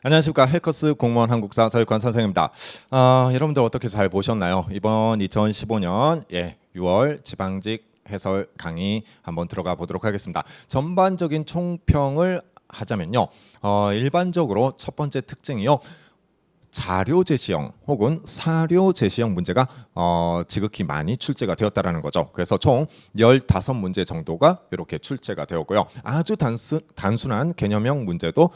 안녕하십니까. 해커스 공무원 한국사 사육관 선생입니다. 여러분들 어떻게 잘 보셨나요? 이번 2015년 6월 지방직 해설 강의 한번 들어가 보도록 하겠습니다. 전반적인 총평을 하자면요. 일반적으로 첫 번째 특징이요. 자료 제시형 혹은 사료 제시형 문제가 지극히 많이 출제가 되었다라는 거죠. 그래서 총 15문제 정도가 이렇게 출제가 되었고요. 아주 단순한 개념형 문제도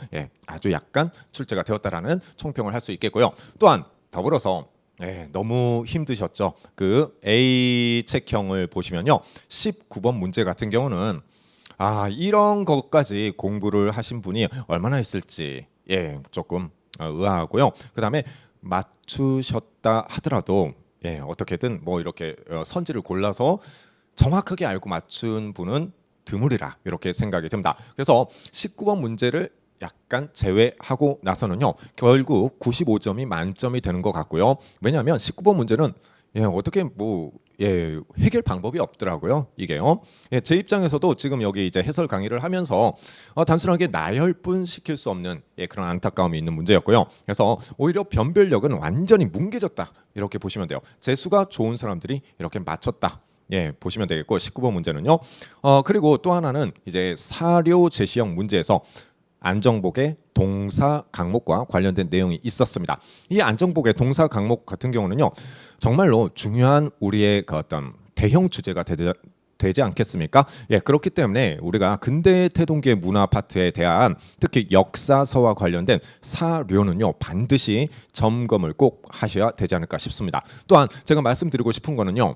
아주 약간 출제가 되었다라는 총평을 할 수 있겠고요. 또한 더불어서 너무 힘드셨죠. 그 A 책형을 보시면요. 19번 문제 같은 경우는 이런 것까지 공부를 하신 분이 얼마나 있을지 조금 의아하고요. 그다음에 맞추셨다 하더라도 어떻게든 뭐 이렇게 선지를 골라서 정확하게 알고 맞춘 분은 드물이라 이렇게 생각이 듭니다. 그래서 19번 문제를 약간 제외하고 나서는요. 결국 95점이 만점이 되는 것 같고요. 왜냐하면 19번 문제는 어떻게 해결 방법이 없더라고요. 이게요. 제 입장에서도 지금 여기 이제 해설 강의를 하면서 단순하게 나열뿐 시킬 수 없는 그런 안타까움이 있는 문제였고요. 그래서 오히려 변별력은 완전히 뭉개졌다 이렇게 보시면 돼요. 재수가 좋은 사람들이 이렇게 맞췄다. 보시면 되겠고 19번 문제는요. 그리고 또 하나는 이제 사료 제시형 문제에서 안정복의 동사 강목과 관련된 내용이 있었습니다. 이 안정복의 동사 강목 같은 경우는요, 정말로 중요한 우리의 그 어떤 대형 주제가 되지 않겠습니까? 그렇기 때문에 우리가 근대 태동계 문화 파트에 대한 특히 역사서와 관련된 사료는요 반드시 점검을 꼭 하셔야 되지 않을까 싶습니다. 또한 제가 말씀드리고 싶은 거는요.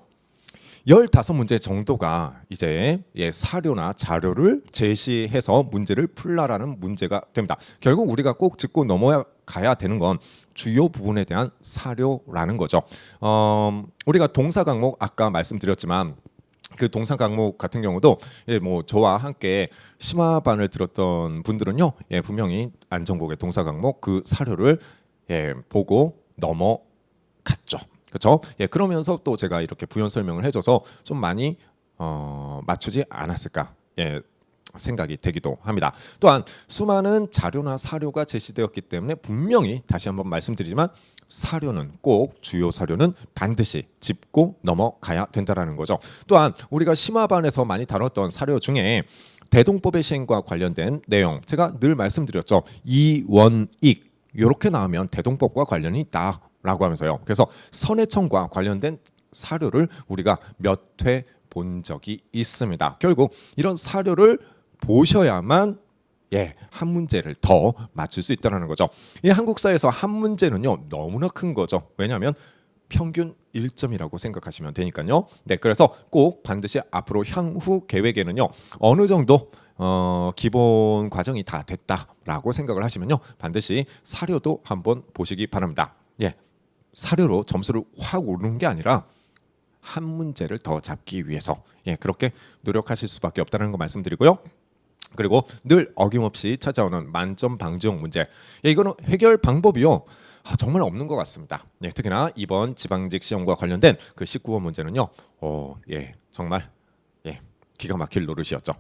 15문제 정도가 이제 사료나 자료를 제시해서 문제를 풀라라는 문제가 됩니다. 결국 우리가 꼭 짚고 넘어가야 되는 건 주요 부분에 대한 사료라는 거죠. 우리가 동사 강목 아까 말씀드렸지만 그 동사 강목 같은 경우도 뭐 저와 함께 심화반을 들었던 분들은요 분명히 안정복의 동사 강목 그 사료를 보고 넘어갔죠. 그렇죠? 그러면서 또 제가 이렇게 부연 설명을 해줘서 좀 많이 맞추지 않았을까 생각이 되기도 합니다. 또한 수많은 자료나 사료가 제시되었기 때문에 분명히 다시 한번 말씀드리지만 사료는 꼭 주요 사료는 반드시 짚고 넘어가야 된다라는 거죠. 또한 우리가 심화반에서 많이 다뤘던 사료 중에 대동법의 시행과 관련된 내용 제가 늘 말씀드렸죠. 이원익 이렇게 나오면 대동법과 관련이 있다. 라고 하면서요. 그래서 선해청과 관련된 사료를 우리가 몇 회 본 적이 있습니다. 결국 이런 사료를 보셔야만 한 문제를 더 맞출 수 있다는 거죠. 이 한국사에서 한 문제는요 너무나 큰 거죠. 왜냐하면 평균 1점이라고 생각하시면 되니까요. 그래서 꼭 반드시 앞으로 향후 계획에는요 어느 정도 기본 과정이 다 됐다라고 생각을 하시면요 반드시 사료도 한번 보시기 바랍니다. 사료로 점수를 확 오르는 게 아니라 한 문제를 더 잡기 위해서 그렇게 노력하실 수밖에 없다는 거 말씀드리고요. 그리고 늘 어김없이 찾아오는 만점 방지용 문제 이거는 해결 방법이요 정말 없는 것 같습니다. 특히나 이번 지방직 시험과 관련된 그 19번 문제는요 정말 기가 막힐 노릇이었죠.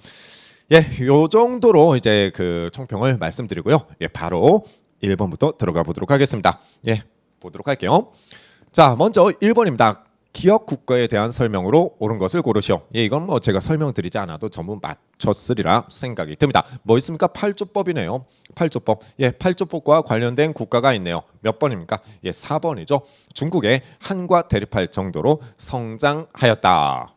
요 정도로 이제 그 총평을 말씀드리고요. 바로 1번부터 들어가 보도록 하겠습니다. 보도록 할게요. 자, 먼저 1번입니다. 기업 국가에 대한 설명으로 옳은 것을 고르시오. 이건 뭐 제가 설명드리지 않아도 전부 맞췄으리라 생각이 듭니다. 뭐 있습니까? 8조법이네요. 8조법. 8조법과 관련된 국가가 있네요. 몇 번입니까? 4번이죠. 중국의 한과 대립할 정도로 성장하였다.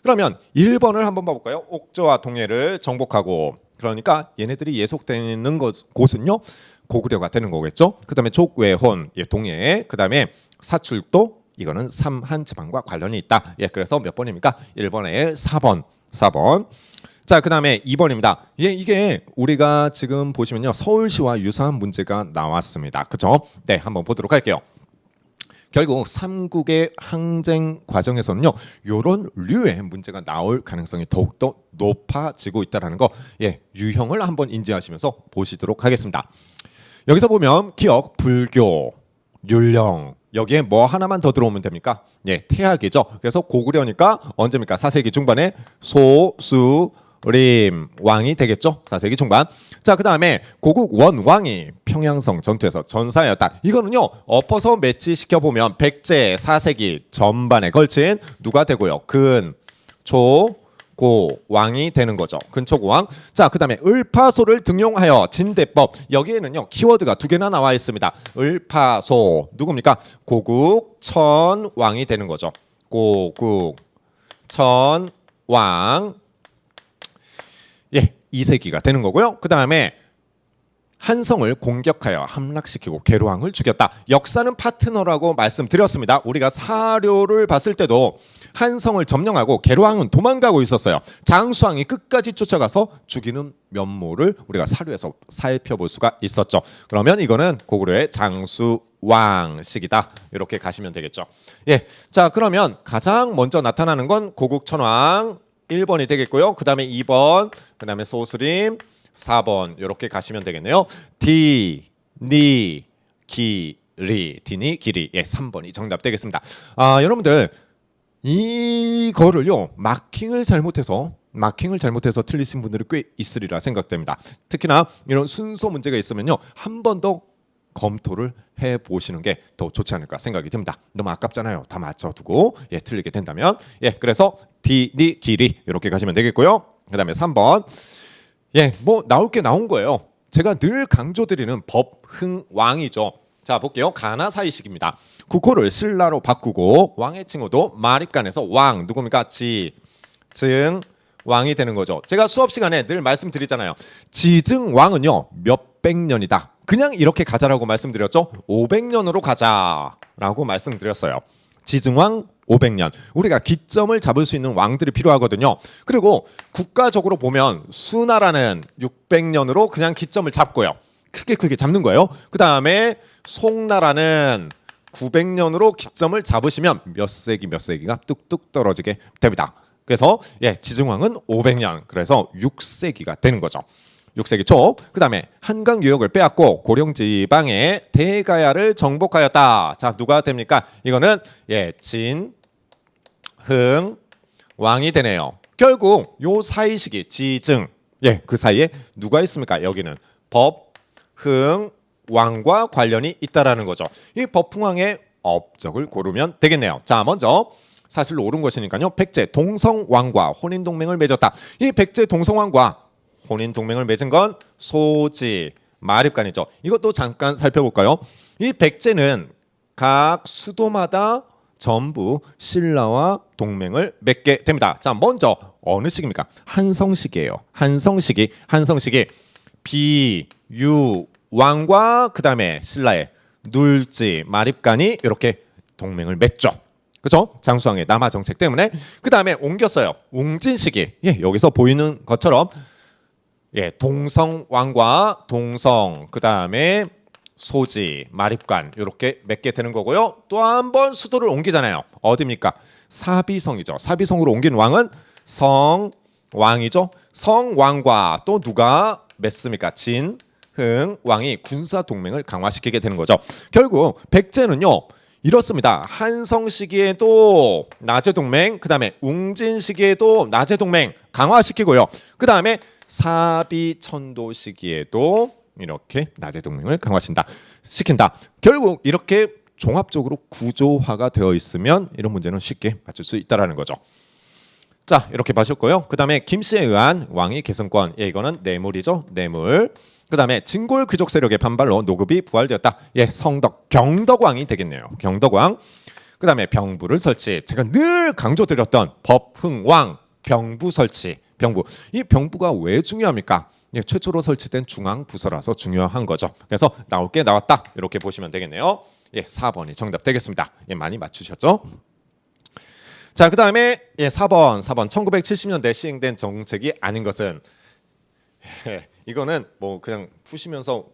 그러면 1번을 한번 봐볼까요? 옥저와 동해를 정복하고 그러니까 얘네들이 예속되는 곳은요. 고구려가 되는 거겠죠. 그다음에 족외혼 동해, 그다음에 사출도 이거는 삼한 지방과 관련이 있다. 그래서 몇 번입니까? 1번에 4번. 자, 그다음에 2번입니다. 이게 우리가 지금 보시면요 서울시와 유사한 문제가 나왔습니다. 그렇죠? 한번 보도록 할게요. 결국 삼국의 항쟁 과정에서는요 이런 류의 문제가 나올 가능성이 더욱더 높아지고 있다는 거 유형을 한번 인지하시면서 보시도록 하겠습니다. 여기서 보면 기억, 불교, 율령 여기에 뭐 하나만 더 들어오면 됩니까? 태학이죠. 그래서 고구려니까 언제입니까? 4세기 중반에 소수 림 왕이 되겠죠. 4세기 중반. 자, 그다음에 고국 원왕이 평양성 전투에서 전사였다. 이거는요. 엎어서 매치시켜 보면 백제 4세기 전반에 걸친 누가 되고요. 근초 고 왕이 되는 거죠. 근초고왕. 자, 그다음에 을파소를 등용하여 진대법. 여기에는요 키워드가 두 개나 나와 있습니다. 을파소 누굽니까? 고국 천 왕이 되는 거죠. 고국 천 왕. 예, 2세기가 되는 거고요. 그다음에 한성을 공격하여 함락시키고 계로왕을 죽였다. 역사는 파트너라고 말씀드렸습니다. 우리가 사료를 봤을 때도 한성을 점령하고 계로왕은 도망가고 있었어요. 장수왕이 끝까지 쫓아가서 죽이는 면모를 우리가 사료에서 살펴볼 수가 있었죠. 그러면 이거는 고구려의 장수왕식이다. 이렇게 가시면 되겠죠. 예, 자 그러면 가장 먼저 나타나는 건 고국천왕 1번이 되겠고요. 그 다음에 2번, 그 다음에 소스림 4번 이렇게 가시면 되겠네요. 디, 니, 기리, 디니, 기리. 예, 3번이 정답 되겠습니다. 여러분들 이거를요 마킹을 잘못해서 틀리신 분들이 꽤 있으리라 생각됩니다. 특히나 이런 순서 문제가 있으면요 한 번 더 검토를 해 보시는 게 더 좋지 않을까 생각이 듭니다. 너무 아깝잖아요. 다 맞춰두고 예 틀리게 된다면 예 그래서 디, 니, 기리 이렇게 가시면 되겠고요. 그다음에 3번 예, 뭐 나올 게 나온 거예요. 제가 늘 강조드리는 법흥왕이죠. 자, 볼게요. 가나사이식입니다. 국호를 신라로 바꾸고 왕의 칭호도 마립간에서 왕 누굽니까? 지증 왕이 되는 거죠. 제가 수업 시간에 늘 말씀드리잖아요. 지증 왕은요 몇백 년이다. 그냥 이렇게 가자라고 말씀드렸죠. 500년으로 가자라고 말씀드렸어요. 지증왕 500년. 우리가 기점을 잡을 수 있는 왕들이 필요하거든요. 그리고 국가적으로 보면 수나라는 600년으로 그냥 기점을 잡고요. 크게 잡는 거예요. 그 다음에 송나라는 900년으로 기점을 잡으시면 몇 세기가 뚝뚝 떨어지게 됩니다. 그래서 예, 지증왕은 500년. 그래서 6세기가 되는 거죠. 6세기 초. 그 다음에 한강 유역을 빼앗고 고령지방에 대가야를 정복하였다. 자, 누가 됩니까? 이거는 예, 진흥 왕이 되네요. 결국 요 사이 시기 지증 예, 그 사이에 누가 있습니까? 여기는 법흥 왕과 관련이 있다라는 거죠. 이 법흥왕의 업적을 고르면 되겠네요. 자, 먼저 사실로 옳은 것이니까요. 백제 동성왕과 혼인 동맹을 맺었다. 이 백제 동성왕과 혼인 동맹을 맺은 건 소지 마립간이죠. 이것도 잠깐 살펴볼까요? 이 백제는 각 수도마다 전부 신라와 동맹을 맺게 됩니다. 자, 먼저 어느 시기입니까? 한성시기예요. 한성시기 비유 왕과 그 다음에 신라의 눌지 마립간이 이렇게 동맹을 맺죠. 그렇죠? 장수왕의 남하 정책 때문에. 그 다음에 옮겼어요. 웅진 시기. 예, 여기서 보이는 것처럼 예, 동성왕과 동성 그 다음에 소지 마립관 이렇게 맺게 되는 거고요. 또 한 번 수도를 옮기잖아요. 어디입니까? 사비성이죠. 사비성으로 옮긴 왕은 성왕이죠. 성왕과 또 누가 맺습니까? 진흥 왕이 군사 동맹을 강화시키게 되는 거죠. 결국 백제는요 이렇습니다. 한성 시기에도 나제 동맹, 그 다음에 웅진 시기에도 나제 동맹 강화시키고요. 그 다음에 사비천도 시기에도 이렇게 나제 동맹을 시킨다. 결국 이렇게 종합적으로 구조화가 되어 있으면 이런 문제는 쉽게 맞출 수 있다라는 거죠. 자, 이렇게 봐셨고요. 그 다음에 김씨에 의한 왕위 계승권. 예, 이거는 뇌물이죠. 뇌물. 그 다음에 진골 귀족 세력의 반발로 노급이 부활되었다. 예, 성덕 경덕왕이 되겠네요. 경덕왕. 그 다음에 병부를 설치. 제가 늘 강조드렸던 법흥왕 병부 설치. 병부. 이 병부가 왜 중요합니까? 예, 최초로 설치된 중앙 부서라서 중요한 거죠. 그래서 나올 게 나왔다. 이렇게 보시면 되겠네요. 예, 4번이 정답 되겠습니다. 예, 많이 맞추셨죠? 자, 그 다음에 예, 4번 1970년대 시행된 정책이 아닌 것은 예, 이거는 뭐 그냥 푸시면서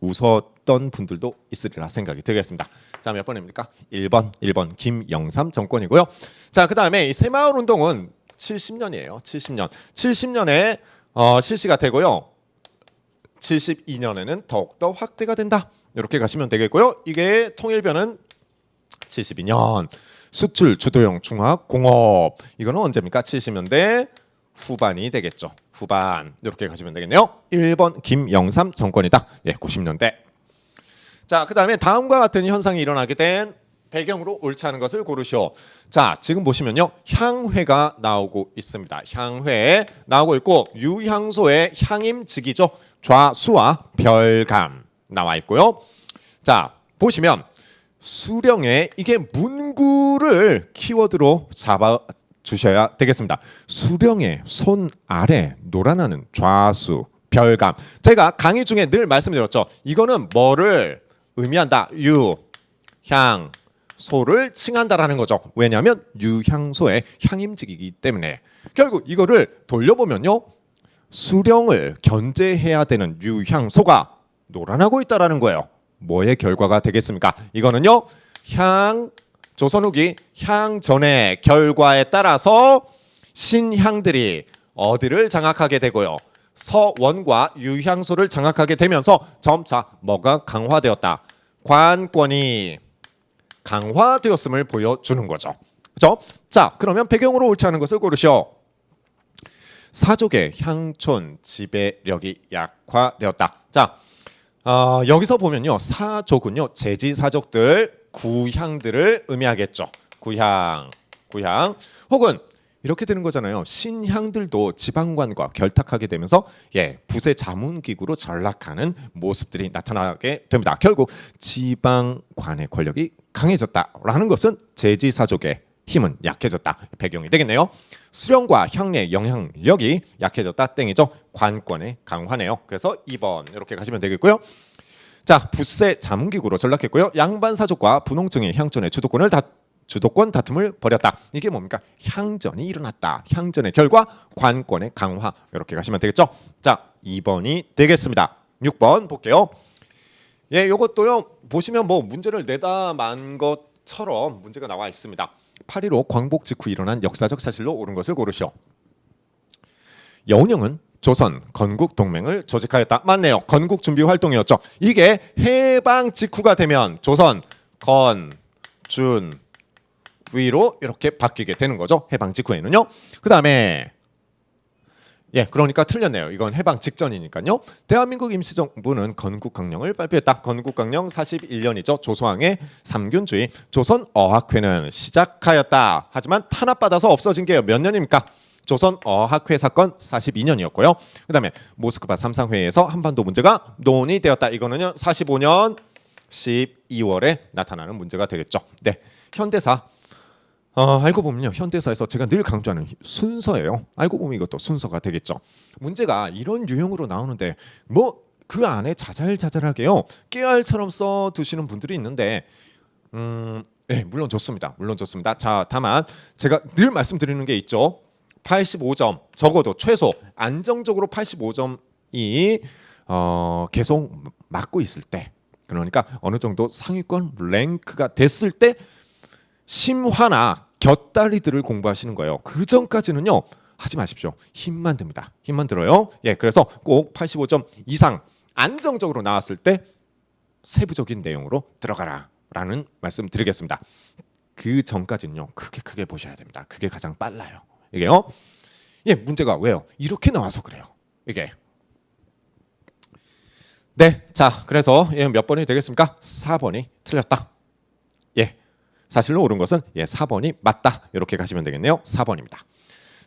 웃었던 분들도 있으리라 생각이 들겠습니다. 자, 몇 번입니까? 1번 김영삼 정권이고요. 자, 그 다음에 이 새마을운동은 70년이에요. 70년에 실시가 되고요. 72년에는 더욱더 확대가 된다. 이렇게 가시면 되겠고요. 이게 통일변은 72년 수출 주도형 중화공업. 이거는 언제입니까? 70년대 후반이 되겠죠. 후반 이렇게 가시면 되겠네요. 1번 김영삼 정권이다. 예, 90년대. 자, 그다음에 다음과 같은 현상이 일어나게 된 배경으로 옳지 않은 것을 고르시오. 자, 지금 보시면요. 향회가 나오고 있습니다. 향회 나오고 있고 유향소의 향임직이죠. 좌수와 별감 나와 있고요. 자, 보시면 수령의 이게 문구를 키워드로 잡아 주셔야 되겠습니다. 수령의 손 아래 놀아나는 좌수 별감. 제가 강의 중에 늘 말씀드렸죠. 이거는 뭐를 의미한다. 유향소를 칭한다라는 거죠. 왜냐하면 유향소의 향임직이기 때문에. 결국 이거를 돌려보면요. 수령을 견제해야 되는 유향소가 놀아나고 있다라는 거예요. 뭐의 결과가 되겠습니까? 이거는요. 조선 후기 향전의 결과에 따라서 신향들이 어디를 장악하게 되고요. 서원과 유향소를 장악하게 되면서 점차 뭐가 강화되었다. 관권이 강화되었음을 보여주는 거죠. 그렇죠? 자, 그러면 배경으로 옳지 않은 것을 고르시오. 사족의 향촌 지배력이 약화되었다. 자, 여기서 보면요. 사족은요. 제지 사족들, 구향들을 의미하겠죠. 구향. 혹은 이렇게 되는 거잖아요. 신향들도 지방관과 결탁하게 되면서 부세 자문기구로 전락하는 모습들이 나타나게 됩니다. 결국 지방관의 권력이 강해졌다라는 것은 제지사족의 힘은 약해졌다. 배경이 되겠네요. 수령과 향례 영향력이 약해졌다. 땡이죠. 관권의 강화네요. 그래서 2번 이렇게 가시면 되겠고요. 자, 부세 자문기구로 전락했고요. 양반사족과 분홍증이 향전의 주도권 다툼을 벌였다. 이게 뭡니까? 향전이 일어났다. 향전의 결과 관권의 강화. 이렇게 가시면 되겠죠. 자, 2번이 되겠습니다. 6번 볼게요. 예, 요것도요. 보시면 뭐 문제를 내다 만 것처럼 문제가 나와 있습니다. 8.15 광복 직후 일어난 역사적 사실로 옳은 것을 고르시오. 여운형은 조선 건국 동맹을 조직하였다. 맞네요. 건국 준비 활동이었죠. 이게 해방 직후가 되면 조선 준 위로 이렇게 바뀌게 되는 거죠. 해방 직후에는요. 그다음에 그러니까 틀렸네요. 이건 해방 직전이니까요. 대한민국 임시정부는 건국강령을 발표했다. 건국강령 41년이죠. 조소왕의 삼균주의. 조선어학회는 시작하였다. 하지만 탄압받아서 없어진 게 몇 년입니까? 조선어학회 사건 42년이었고요. 그다음에 모스크바 삼상회의에서 한반도 문제가 논의되었다. 이거는요. 45년 12월에 나타나는 문제가 되겠죠. 네, 현대사. 알고 보면요. 현대사에서 제가 늘 강조하는 순서예요. 알고 보면 이것도 순서가 되겠죠. 문제가 이런 유형으로 나오는데 뭐 그 안에 자잘자잘하게요. 깨알처럼 써두시는 분들이 있는데 물론 좋습니다. 자, 다만 제가 늘 말씀드리는 게 있죠. 85점 적어도 최소 안정적으로 85점이 계속 맞고 있을 때, 그러니까 어느 정도 상위권 랭크가 됐을 때 심화나 곁다리들을 공부하시는 거예요. 그 전까지는요 하지 마십시오. 힘만 듭니다. 힘만 들어요. 그래서 꼭 85점 이상 안정적으로 나왔을 때 세부적인 내용으로 들어가라라는 말씀드리겠습니다. 그 전까지는요 크게 보셔야 됩니다. 그게 가장 빨라요. 이게요. 문제가 왜요? 이렇게 나와서 그래요. 이게. 네, 자, 그래서 몇 번이 되겠습니까? 4번이 틀렸다. 사실로 옳은 것은 4번이 맞다. 이렇게 가시면 되겠네요. 4번입니다.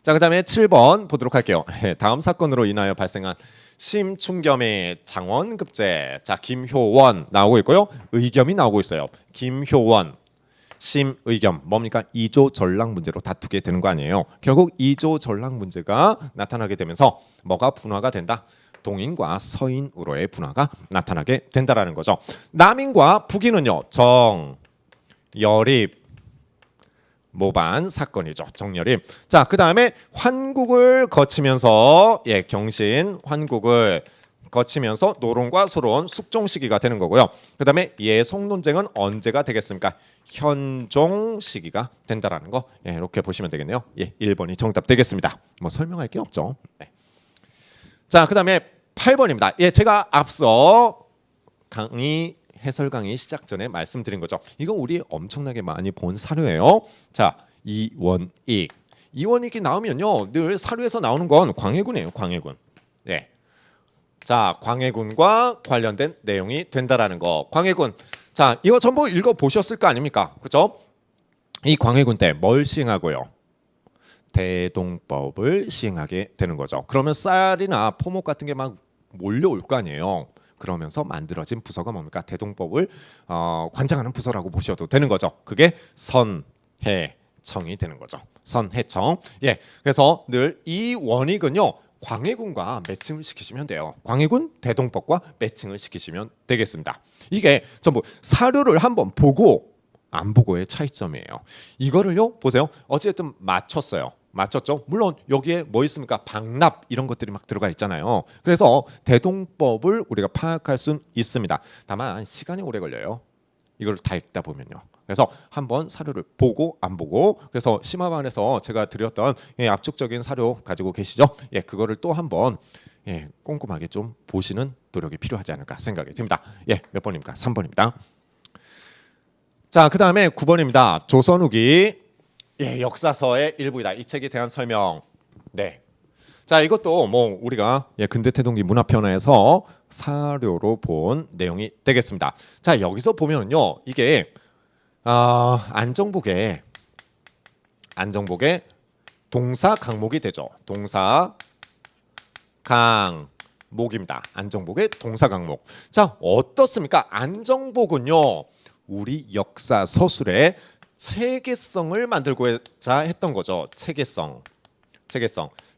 자, 그다음에 7번 보도록 할게요. 다음 사건으로 인하여 발생한 심충겸의 장원급제. 자, 김효원 나오고 있고요. 의겸이 나오고 있어요. 김효원, 심의겸 뭡니까? 2조 전락 문제로 다투게 되는 거 아니에요. 결국 2조 전락 문제가 나타나게 되면서 뭐가 분화가 된다? 동인과 서인으로의 분화가 나타나게 된다라는 거죠. 남인과 북인은요. 정여립 모반 사건이죠. 정여립. 자, 그다음에 환국을 거치면서 경신 환국을 거치면서 노론과 소론 숙종 시기가 되는 거고요. 그다음에 예송 논쟁은 언제가 되겠습니까? 현종 시기가 된다라는 거 이렇게 보시면 되겠네요. 1번이 정답 되겠습니다. 뭐 설명할 게 없죠. 자, 그다음에 8번입니다. 제가 앞서 해설 강의 시작 전에 말씀드린 거죠. 이거 우리 엄청나게 많이 본 사료예요. 자, 이원익. 이원익이 나오면요 늘 사료에서 나오는 건 광해군이에요. 광해군. 네. 자, 광해군과 관련된 내용이 된다라는 거. 광해군. 자, 이거 전부 읽어 보셨을 거 아닙니까? 그렇죠? 이 광해군 때 뭘 시행하고요? 대동법을 시행하게 되는 거죠. 그러면 쌀이나 포목 같은 게 막 몰려올 거 아니에요. 그러면서 만들어진 부서가 뭡니까? 대동법을 관장하는 부서라고 보셔도 되는 거죠. 그게 선해청이 되는 거죠. 선해청. 예, 그래서 늘 이 원익은요 광해군과 매칭을 시키시면 돼요. 광해군 대동법과 매칭을 시키시면 되겠습니다. 이게 전부 사료를 한번 보고 안 보고의 차이점이에요. 이거를요 보세요. 어쨌든 맞췄어요. 맞췄죠? 물론 여기에 뭐 있습니까? 방납 이런 것들이 막 들어가 있잖아요. 그래서 대동법을 우리가 파악할 수 있습니다. 다만 시간이 오래 걸려요. 이걸 다 읽다 보면요. 그래서 한번 사료를 보고 안 보고 그래서 심화반에서 제가 드렸던 압축적인 사료 가지고 계시죠? 예, 그거를 또 한번 꼼꼼하게 좀 보시는 노력이 필요하지 않을까 생각이 듭니다. 예, 몇 번입니까? 3번입니다. 자, 그 다음에 9번입니다. 조선 후기 역사서의 일부이다. 이 책에 대한 설명. 네. 자, 이것도 뭐 우리가 근대태동기 문화편에서 사료로 본 내용이 되겠습니다. 자, 여기서 보면은요, 이게 안정복의 동사 강목이 되죠. 동사 강목입니다. 안정복의 동사 강목. 자, 어떻습니까? 안정복은요, 우리 역사 서술의 체계성을 만들고자 했던 거죠. 체계성.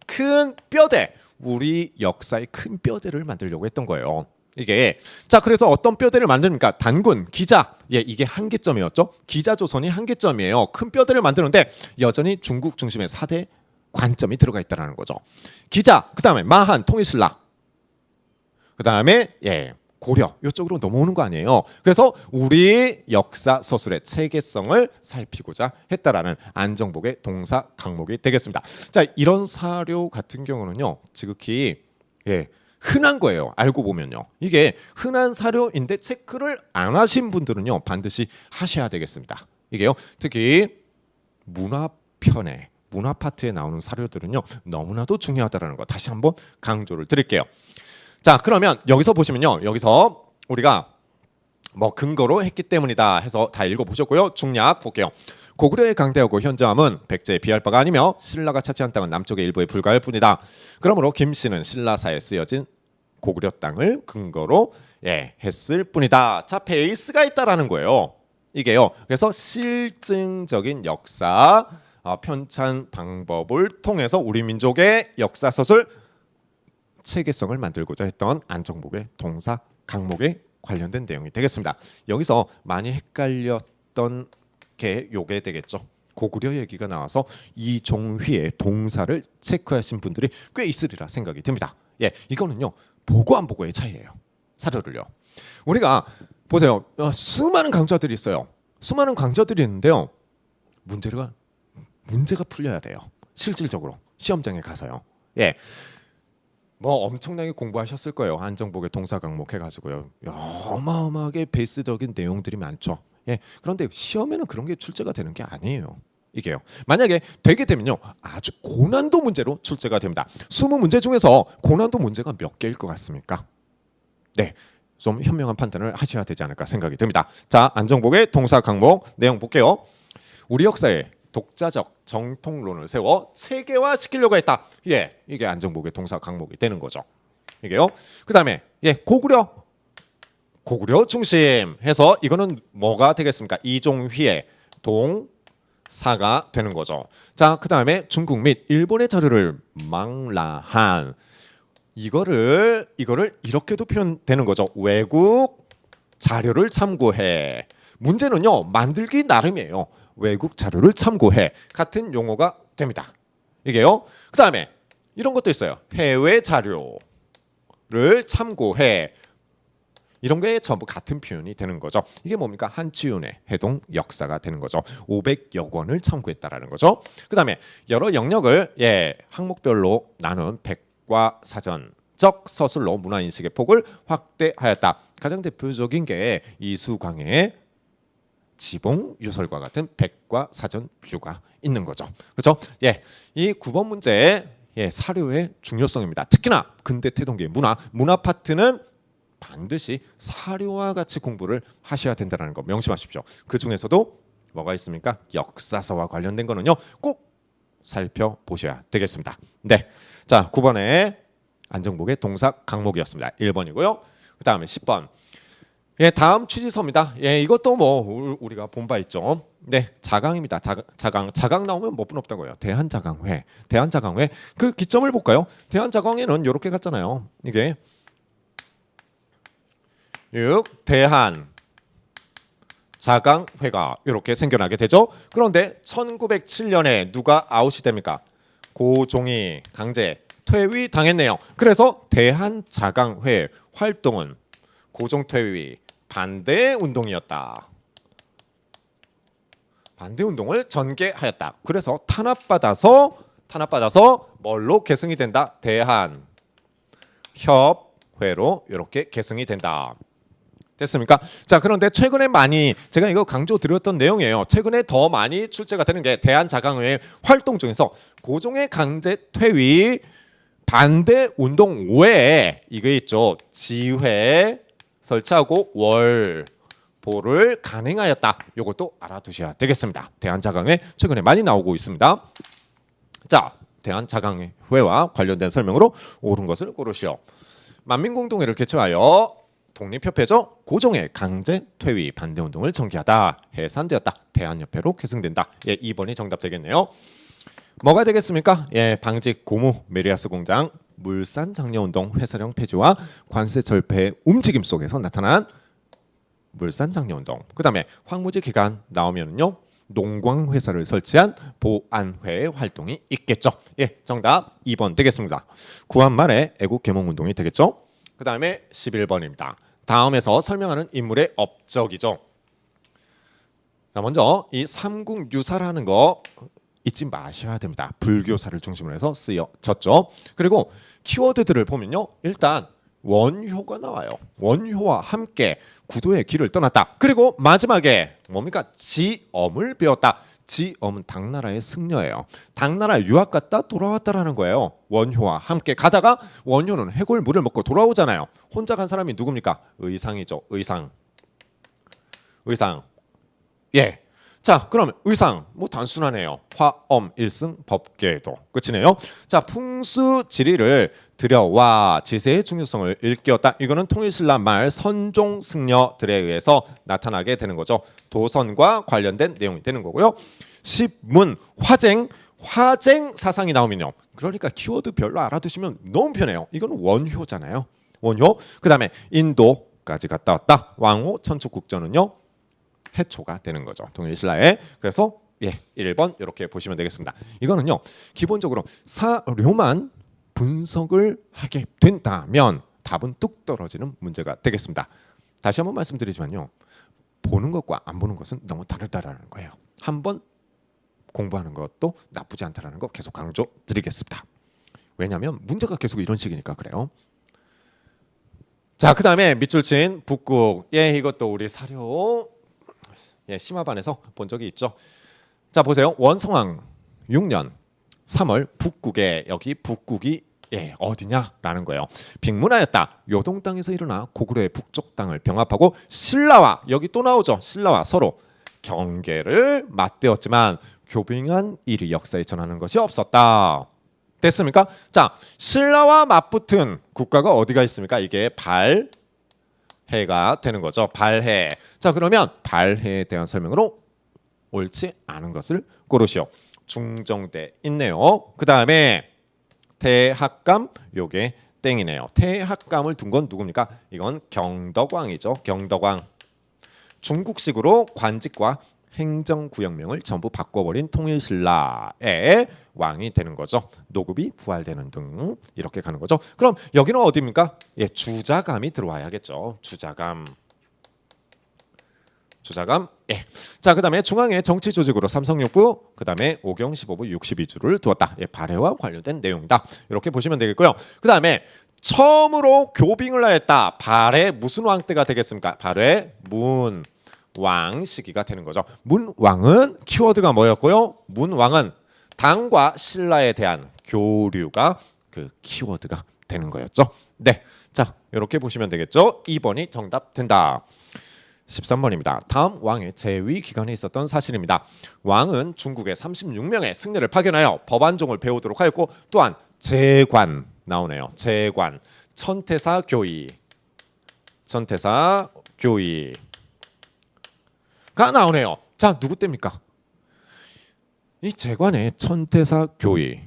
큰 뼈대. 우리 역사의 큰 뼈대를 만들려고 했던 거예요. 이게 자 그래서 어떤 뼈대를 만듭니까? 단군, 기자. 이게 한계점이었죠. 기자조선이 한계점이에요. 큰 뼈대를 만드는데 여전히 중국 중심의 4대 관점이 들어가 있다는 거죠. 기자, 그다음에 마한, 통일신라. 그다음에 고려 이쪽으로 넘어오는 거 아니에요. 그래서 우리 역사 서술의 체계성을 살피고자 했다라는 안정복의 동사 강목이 되겠습니다. 자, 이런 사료 같은 경우는요, 지극히 흔한 거예요. 알고 보면요. 이게 흔한 사료인데 체크를 안 하신 분들은요, 반드시 하셔야 되겠습니다. 이게요, 특히 문화 파트에 나오는 사료들은요, 너무나도 중요하다라는 거 다시 한번 강조를 드릴게요. 자, 그러면 여기서 보시면요, 여기서 우리가 뭐 근거로 했기 때문이다 해서 다 읽어보셨고요. 중략 볼게요. 고구려의 강대하고 현저함은 백제에 비할 바가 아니며 신라가 차지한 땅은 남쪽의 일부에 불과할 뿐이다. 그러므로 김씨는 신라사에 쓰여진 고구려 땅을 근거로 했을 뿐이다. 자, 베이스가 있다라는 거예요. 이게요. 그래서 실증적인 역사 편찬 방법을 통해서 우리 민족의 역사 서술 체계성을 만들고자 했던 안정복의 동사 강목에 관련된 내용이 되겠습니다. 여기서 많이 헷갈렸던 게 요게 되겠죠. 고구려 얘기가 나와서 이종휘의 동사를 체크하신 분들이 꽤 있으리라 생각이 듭니다. 이거는요 보고 안 보고의 차이예요. 사료를요. 우리가 보세요. 수많은 강좌들이 있어요. 수많은 강좌들이 있는데요. 문제가 풀려야 돼요. 실질적으로 시험장에 가서요. 뭐 엄청나게 공부하셨을 거예요. 안정복의 동사 강목 해가지고요. 어마어마하게 베이스적인 내용들이 많죠. 그런데 시험에는 그런 게 출제가 되는 게 아니에요. 이게요. 만약에 되게 되면요, 아주 고난도 문제로 출제가 됩니다. 20문제 중에서 고난도 문제가 몇 개일 것 같습니까? 좀 현명한 판단을 하셔야 되지 않을까 생각이 듭니다. 자, 안정복의 동사 강목 내용 볼게요. 우리 역사에 독자적 정통론을 세워 체계화시키려고 했다. 이게 안정복의 동사 강목이 되는 거죠. 이게요. 그다음에 고구려 중심 해서 이거는 뭐가 되겠습니까? 이종휘의 동사가 되는 거죠. 자, 그다음에 중국 및 일본의 자료를 망라한 이거를 이렇게도 표현되는 거죠. 외국 자료를 참고해. 문제는요, 만들기 나름이에요. 외국 자료를 참고해 같은 용어가 됩니다. 이게요. 그다음에 이런 것도 있어요. 해외 자료를 참고해. 이런 게 전부 같은 표현이 되는 거죠. 이게 뭡니까? 한치윤의 해동 역사가 되는 거죠. 500여 권을 참고했다라는 거죠. 그다음에 여러 영역을 항목별로 나눈 백과사전적 서술로 문화인식의 폭을 확대하였다. 가장 대표적인 게 이수광의 지봉 유설과 같은 백과 사전 비유가 있는 거죠. 그렇죠? 예, 이 9번 문제 사료의 중요성입니다. 특히나 근대 태동기의 문화 파트는 반드시 사료와 같이 공부를 하셔야 된다는 거 명심하십시오. 그 중에서도 뭐가 있습니까? 역사서와 관련된 거는요 꼭 살펴보셔야 되겠습니다. 네, 자 9번에 안정복의 동사 강목이었습니다. 1번이고요. 그 다음에 10번. 다음 취지서입니다. 이것도 뭐 우리가 본 바 있죠. 네, 자강입니다. 자강 나오면 뭐 분 없다고요. 대한자강회. 그 기점을 볼까요? 대한자강회는 이렇게 갔잖아요. 이게 6 대한 자강회가 이렇게 생겨나게 되죠. 그런데 1907년에 누가 아웃이 됩니까? 고종이 강제 퇴위 당했네요. 그래서 대한자강회 활동은 고종 퇴위 반대 운동이었다. 반대 운동을 전개하였다. 그래서 탄압받아서 뭘로 계승이 된다? 대한협회로 이렇게 계승이 된다. 됐습니까? 자, 그런데 최근에 많이 제가 이거 강조 드렸던 내용이에요. 최근에 더 많이 출제가 되는 게 대한자강회 활동 중에서 고종의 강제 퇴위 반대 운동 외에 이거 있죠. 지회 설치하고 월보를 간행하였다. 이것도 알아두셔야 되겠습니다. 대한자강회 최근에 많이 나오고 있습니다. 자, 대한자강회와 관련된 설명으로 옳은 것을 고르시오. 만민공동회를 개최하여 독립협회죠. 고종의 강제 퇴위 반대 운동을 전개하다. 해산되었다. 대한협회로 계승된다. 2번이 정답 되겠네요. 뭐가 되겠습니까? 방직 고무 메리아스 공장 물산 장려운동 회사령 폐지와 관세 절폐의 움직임 속에서 나타난 물산 장려운동. 그다음에 황무지 기간 나오면요 농광 회사를 설치한 보안회의 활동이 있겠죠. 정답 2번 되겠습니다. 구한 말에 애국 계몽 운동이 되겠죠. 그다음에 11번입니다. 다음에서 설명하는 인물의 업적이죠. 자, 먼저 이 삼국유사라는 거 잊지 마셔야 됩니다. 불교사를 중심으로 해서 쓰여졌죠. 그리고 키워드들을 보면요. 일단 원효가 나와요. 원효와 함께 구도의 길을 떠났다. 그리고 마지막에 뭡니까? 지엄을 배웠다. 지엄은 당나라의 승려예요. 당나라 유학 갔다 돌아왔다라는 거예요. 원효와 함께 가다가 원효는 해골물을 먹고 돌아오잖아요. 혼자 간 사람이 누굽니까? 의상이죠. 의상. 자, 그러면 의상 뭐 단순하네요. 화엄 일승 법계도 끝이네요. 자, 풍수지리를 들여와 지세의 중요성을 일깨웠다. 이거는 통일신라 말 선종 승려들에 의해서 나타나게 되는 거죠. 도선과 관련된 내용이 되는 거고요. 십문 화쟁 사상이 나오면요. 그러니까 키워드 별로 알아두시면 너무 편해요. 이거는 원효잖아요. 원효. 그다음에 인도까지 갔다 왔다. 왕호 천축국전은요. 해초가 되는 거죠. 통일신라에. 그래서 1번 이렇게 보시면 되겠습니다. 이거는요. 기본적으로 사료만 분석을 하게 된다면 답은 뚝 떨어지는 문제가 되겠습니다. 다시 한번 말씀드리지만요. 보는 것과 안 보는 것은 너무 다르다라는 거예요. 한번 공부하는 것도 나쁘지 않다라는 거 계속 강조드리겠습니다. 왜냐하면 문제가 계속 이런 식이니까 그래요. 자, 그다음에 밑줄 친 북국. 이것도 우리 사료 심화반에서 본 적이 있죠. 자, 보세요. 원성왕 6년 3월 북국에 여기 북국이 어디냐라는 거예요. 빅문하였다. 요동 땅에서 일어나 고구려의 북쪽 땅을 병합하고 신라와 여기 또 나오죠. 신라와 서로 경계를 맞대었지만 교빙한 일이 역사에 전하는 것이 없었다. 됐습니까? 자, 신라와 맞붙은 국가가 어디가 있습니까? 이게 발해가 되는 거죠. 발해. 자, 그러면 발해에 대한 설명으로 옳지 않은 것을 고르시오. 중정대 있네요. 그 다음에 태학감 요게 땡이네요. 태학감을 둔 건 누굽니까? 이건 경덕왕이죠. 경덕왕. 중국식으로 관직과 행정구역명을 전부 바꿔버린 통일신라의 왕이 되는 거죠. 노급이 부활되는 등 이렇게 가는 거죠. 그럼 여기는 어디입니까? 주자감이 들어와야겠죠. 주자감. 자, 그다음에 중앙에 정치 조직으로 삼성육부, 그다음에 오경 15부 62주를 두었다. 발해와 관련된 내용이다. 이렇게 보시면 되겠고요. 그다음에 처음으로 교빙을 하였다. 발해 무슨 왕 때가 되겠습니까? 발해 문 문왕 시기가 되는 거죠. 문왕은 키워드가 뭐였고요? 문왕은 당과 신라에 대한 교류가 그 키워드가 되는 거였죠. 네, 자 이렇게 보시면 되겠죠. 2번이 정답 된다. 13번입니다. 다음 왕의 재위 기간에 있었던 사실입니다. 왕은 중국에 36명의 승려를 파견하여 법안종을 배우도록 하였고 또한 재관 나오네요. 재관, 천태사 교의, 천태사 교의가 나오네요. 자 누구 때입니까? 이 재관의 천태사 교의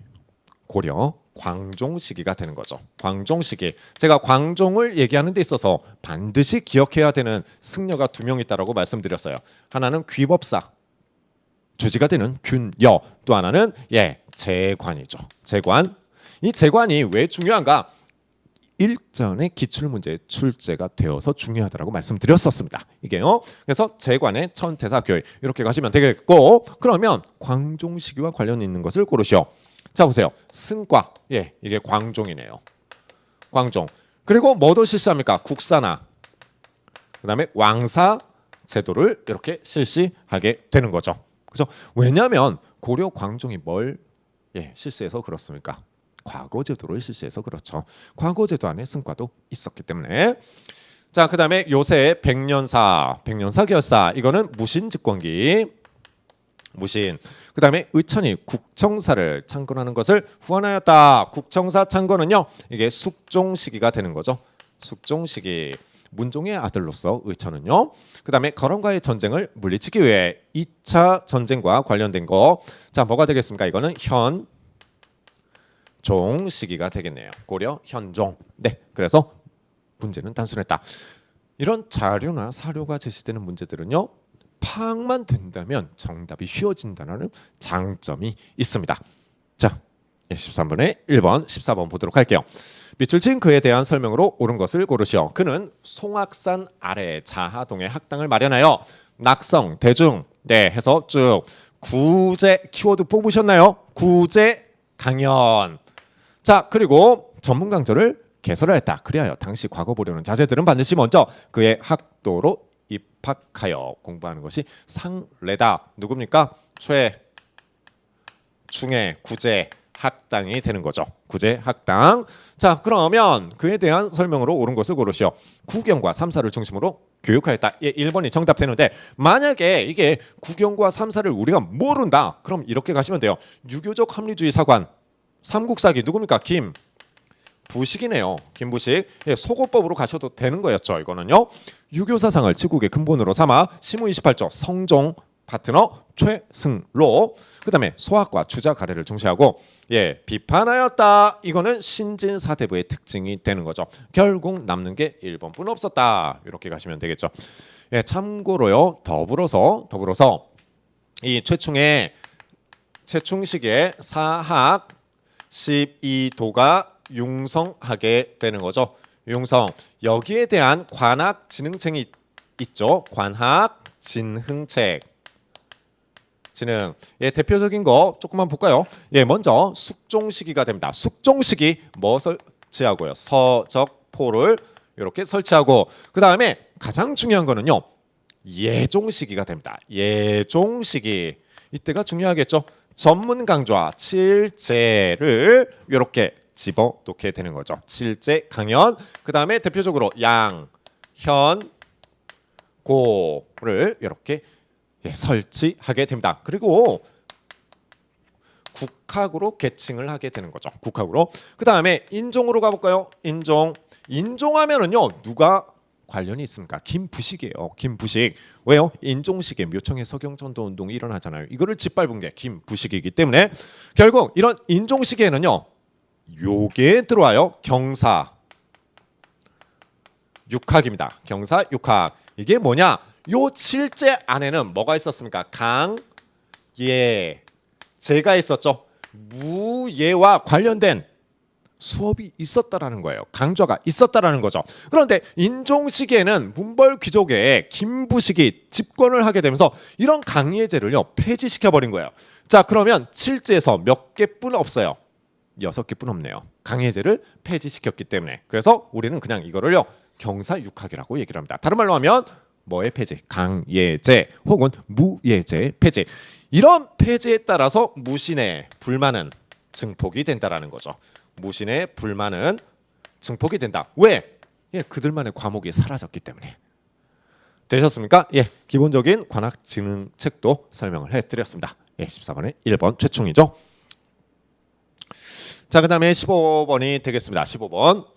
고려 광종 시기가 되는 거죠. 광종 시기. 제가 광종을 얘기하는 데 있어서 반드시 기억해야 되는 승려가 2명 있다라고 말씀드렸어요. 하나는 귀법사, 주지가 되는 균여, 또 하나는 재관이죠. 재관. 이 재관이 왜 중요한가? 일전의 기출문제 출제가 되어서 중요하다라고 말씀드렸었습니다. 이게요. 그래서 재관의 천태사 교의 이렇게 가시면 되겠고, 그러면 광종 시기와 관련 있는 것을 고르시오. 자 보세요. 승과 이게 광종이네요. 광종. 그리고 뭐도 실시합니까? 국사나 그다음에 왕사 제도를 이렇게 실시하게 되는 거죠. 그래서 왜냐하면 고려 광종이 뭘 실시해서 그렇습니까? 과거 제도를 실시해서 그렇죠. 과거 제도 안에 승과도 있었기 때문에. 자 그다음에 요새 백년사, 백년사 결사 이거는 무신 집권기. 무신. 그다음에 의천이 국청사를 창건하는 것을 후원하였다. 국청사 창건은요 이게 숙종 시기가 되는 거죠. 숙종 시기. 문종의 아들로서 의천은요. 그다음에 거란과의 전쟁을 물리치기 위해 2차 전쟁과 관련된 거. 자 뭐가 되겠습니까? 이거는 현종 시기가 되겠네요. 고려 현종. 네. 그래서 문제는 단순했다. 이런 자료나 사료가 제시되는 문제들은요. 파악만 된다면 정답이 쉬워진다는 장점이 있습니다. 자, 13번에 1번, 14번 보도록 할게요. 밑줄 친 그에 대한 설명으로 옳은 것을 고르시오. 그는 송악산 아래 자하동에 학당을 마련하여 낙성, 대중 해서 쭉 구제 키워드 뽑으셨나요? 구제 강연. 자, 그리고 전문 강좌를 개설하였다. 그리하여 당시 과거 보려는 자제들은 반드시 먼저 그의 학도로 입학하여 공부하는 것이 상례다. 누굽니까? 중에 구제 학당이 되는 거죠. 구제 학당. 자 그러면 그에 대한 설명으로 옳은 것을 고르시오. 구경과 삼사를 중심으로 교육하였다. 1번이 정답되는데 만약에 이게 구경과 삼사를 우리가 모른다. 그럼 이렇게 가시면 돼요. 유교적 합리주의 사관 삼국사기 누굽니까? 부식이네요. 김부식. 소고법으로 가셔도 되는 거였죠. 이거는요. 유교 사상을 지국의 근본으로 삼아 시무 28조 성종 파트너 최승로. 그다음에 소학과 주자 가래를 중시하고 비판하였다. 이거는 신진사대부의 특징이 되는 거죠. 결국 남는 게 1번뿐 없었다. 이렇게 가시면 되겠죠. 참고로요. 더불어서 이 최충식의 사학 12도가 융성하게 되는 거죠. 융성. 여기에 대한 관학 진흥책이 있죠. 관학 진흥책. 진흥. 대표적인 거 조금만 볼까요? 먼저 숙종 시기가 됩니다. 숙종 시기 뭐 설치하고요? 서적포를 이렇게 설치하고 그 다음에 가장 중요한 거는요. 예종 시기가 됩니다. 예종 시기. 이때가 중요하겠죠. 전문 강좌 7제를 이렇게 집어넣게 되는 거죠. 7제 강연. 그 다음에 대표적으로 양, 현, 고를 이렇게 설치하게 됩니다. 그리고 국학으로 계층을 하게 되는 거죠. 국학으로. 그 다음에 인종으로 가볼까요? 인종하면은요 누가 관련이 있습니까? 김부식이에요. 김부식. 왜요? 인종식의 묘청의 서경전도운동이 일어나잖아요. 이거를 짓밟은 게 김부식이기 때문에 결국 이런 인종시기에는요. 요게 들어와요. 경사 육학입니다. 경사 육학. 이게 뭐냐? 요 7제 안에는 뭐가 있었습니까? 강, 예, 제가 있었죠. 무예와 관련된 수업이 있었다라는 거예요. 강좌가 있었다라는 거죠. 그런데 인종 시기에는 문벌 귀족의 김부식이 집권을 하게 되면서 이런 강예제를요 폐지시켜 버린 거예요. 자 그러면 7제에서 몇 개뿐 없어요. 6개뿐 없네요. 강예제를 폐지시켰기 때문에. 그래서 우리는 그냥 이거를요 경사육학이라고 얘기를 합니다. 다른 말로 하면 뭐의 폐지? 강예제 혹은 무예제 폐지. 이런 폐지에 따라서 무신의 불만은 증폭이 된다라는 거죠. 무신의 불만은 증폭이 된다. 왜? 예, 그들만의 과목이 사라졌기 때문에. 되셨습니까? 예, 기본적인 관학지능 책도 설명을 해드렸습니다. 예, 14번에 1번 최충이죠. 자, 그 다음에 15번이 되겠습니다. 15번.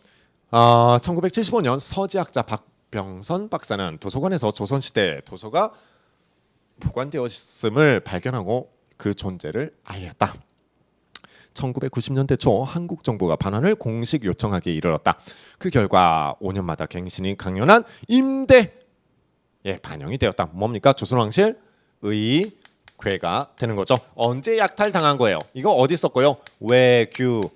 1975년 서지학자 박병선 박사는 도서관에서 조선시대 도서가 보관되었음을 발견하고 그 존재를 알렸다. 1990년대 초 한국 정부가 반환을 공식 요청하기에 이르렀다. 그 결과 5년마다 갱신이 강연한 임대 반영이 되었다. 뭡니까? 조선왕실 의궤가 되는 거죠. 언제 약탈당한 거예요? 이거 어디 있었고요? 외규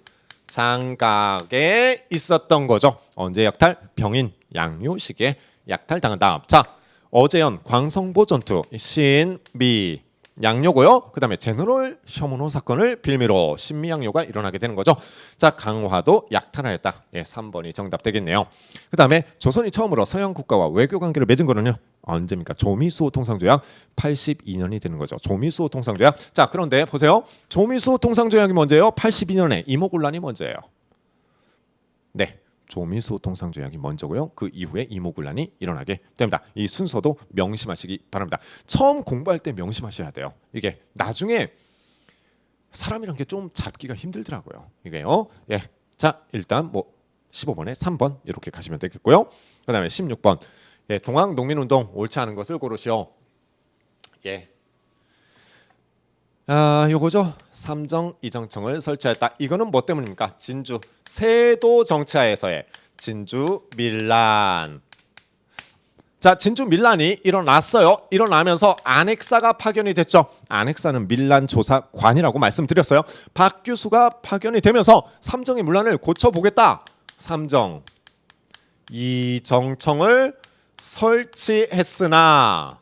장각에 있었던 거죠. 언제 약탈? 병인 양요식에 약탈당한다. 자, 어제연 광성보 전투 신미 양요고요. 그 다음에 제너럴 셔먼호 사건을 빌미로 신미 양요가 일어나게 되는 거죠. 자, 강화도 약탈하였다. 예, 3번이 정답 되겠네요. 그 다음에 조선이 처음으로 서양 국가와 외교 관계를 맺은 거는요. 언제입니까? 조미수호 통상조약 82년이 되는 거죠. 조미수호 통상조약. 자, 그런데 보세요. 조미수호 통상조약이 먼저예요. 82년에 이모군란이 먼저예요. 네. 조미수호 통상조약이 먼저고요. 그 이후에 이모군란이 일어나게 됩니다. 이 순서도 명심하시기 바랍니다. 처음 공부할 때 명심하셔야 돼요. 이게 나중에 사람이란 게 좀 잡기가 힘들더라고요. 이게요. 예. 자, 일단 뭐 15번에 3번 이렇게 가시면 되겠고요. 그다음에 16번. 예, 동학 농민운동 옳지 않은 것을 고르시오. 예. 요거죠. 삼정 이정청을 설치했다. 이거는 뭐 때문입니까? 진주 세도 정치하에서의 진주 밀란. 자, 진주 밀란이 일어났어요. 일어나면서 안핵사가 파견이 됐죠. 안핵사는 밀란 조사관이라고 말씀드렸어요. 박규수가 파견이 되면서 삼정의 문란을 고쳐보겠다. 삼정 이정청을 설치했으나